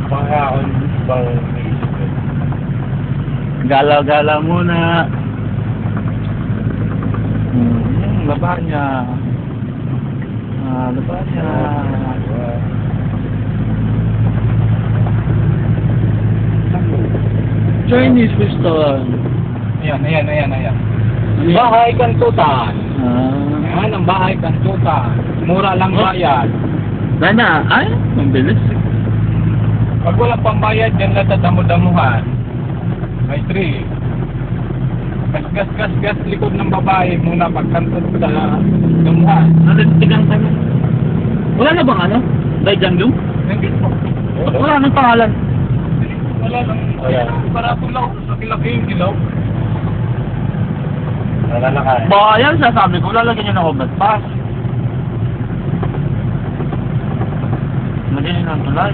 Baka ako bang naisip ko. Galaw-galaw muna. Laba niya. Laba niya. Chinese restaurant. Ayan. Bahay Kantutan. Yan ang bahay Kantutan. Mura lang bayad. Sana, ay, ang bilis. Pag walang pambayad, yan lang tatamu-damuhan. May 3. Gas, likod ng babae muna pagkantot sa damuhan. Nalintigan kami. Wala na bang ano? Daijangdong? Hindi po. Wala nang pangalan. Wala lang. Baratong lang. Laki-laki yung ilaw. Wala na kaya. Ba, yan sasabi ko, lalagyan nyo ng obat pass. Lagyan nyo ng tulay.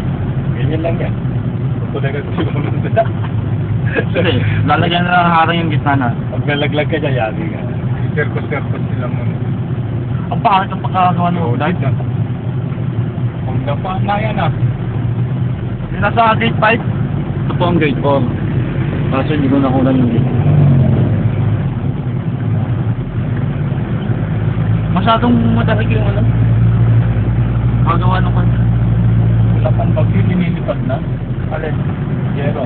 Ganyan lang yan. Tutuloy ka siguro nila. Kasi, lalagyan na ng harang yung gitna na. Pag nalaglag ka dyan, yari ka. Circus sila muna. Ang pangit ang pagkakagawa ng obat. Kung napaan na yan ah. Yung nasa gate 5, ito po ang gate 4. Kaso hindi ko nakunan yung gate. Masyadong madahig yung ano. Pagawa ng kanya. Wala pang bagyo, linilipad na. Alin? Yero.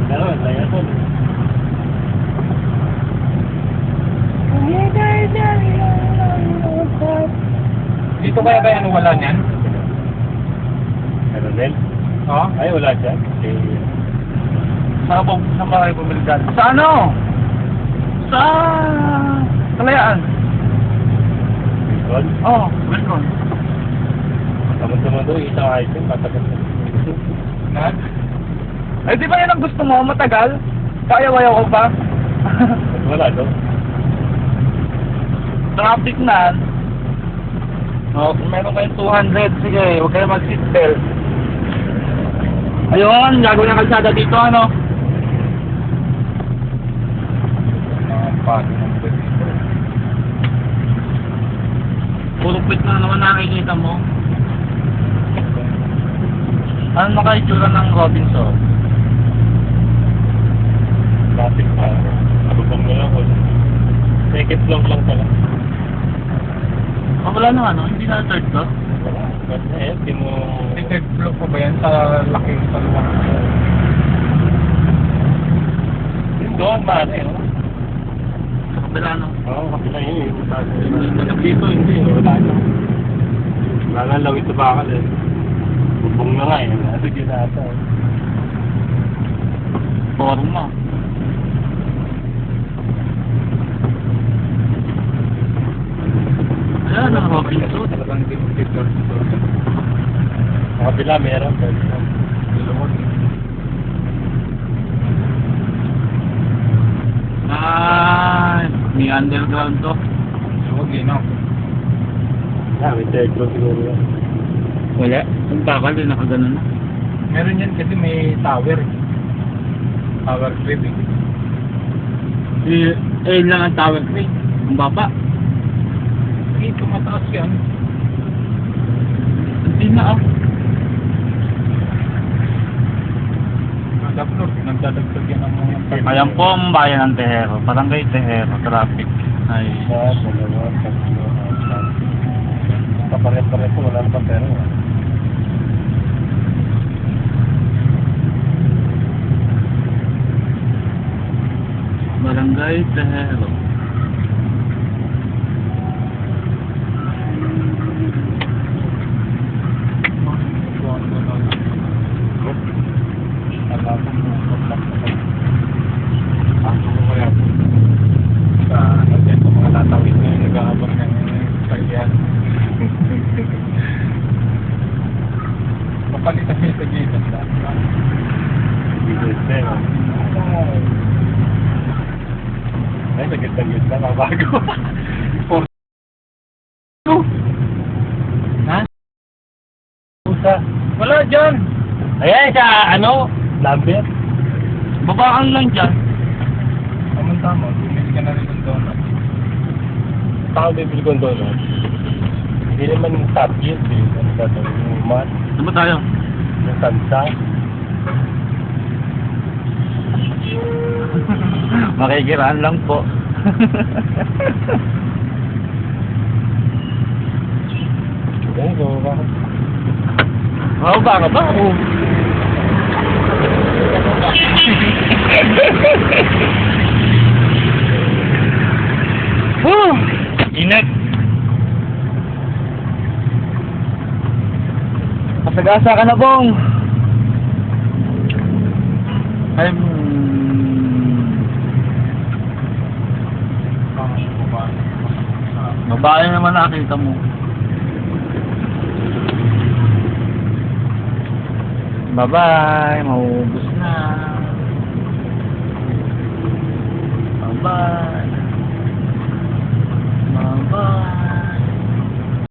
Dalawa, saya po. Dito kaya ba yan wala niyan? Carousel? Oo. Ay, wala dyan. Saan ba kayo bumili dyan? Sa ano? Sa Kalayaan. Bicol? Oo, Wilcon. Tama-tama doon, isang item, matagal na. Na? Ay, di ba yan ang gusto mo? Matagal? Kaya-waya ko pa? Ba't wala doon? Traffic na. O, kung meron kayong 200, sige, huwag kayo mag-seatbelt. Ayun, gagawin ang kalsada dito, ano? Paano ng dito? Puro pit na naman nakikita mo. Ano nakaitsura ng Robinson? Traffic pa. Lubong na lang ako. Second floor lang pala. Oh, wala na ano? Hindi na third floor? Wala. Ba't na yan? Di mo... Third floor pa ba yan sa laking salwang? Doon ba? Sa kabila, no? Oo, kapila yun. Dito, hindi. Wala na. Wala na lang ito bakal eh. Bubong na nga eh. Nasa ginata eh. Forma. Ayan, ang Robinson. Talagang dito. Sa kapila meron. Ay, may underground to. Huwag no? May third floor siguro yan. Wala. Ang bakal din nakaganon na. Meron yan kasi may tower. Tower crib eh. Ayun lang ang tower crane. Ang baba. Hindi, tumataas yan. Hindi na ako. Kada floor, nagdadagdag yan ang mga Ayan po ang bayan ng Tehero. Barangay Tehero. Traffic. Ay. Isa, dalawa, tatlo, apat. Kapares-pares po, wala na pa pero. Barangay Tehero. Papalitan niya sa gate at saan. Business na yun. Ay, nagit-nagit na, mabago. Ha? Pusa. Wala dyan! Ayan, sa ano? Number? Babaan lang dyan. Tama-tama, bumili ka na rin ng donut. Tao bibili ko doon. Hindi naman top yun. Ano ba ito? Yung mat. Saan ba tayo? Yung tansa. Makikiraan lang po. Yan, go ba? Oo, baka ba? Oo. Woo! Init. Masagasa ka na, Bong. Babae naman nakita mo. Bye-bye. Maubos na. Bye-bye. Bye-bye.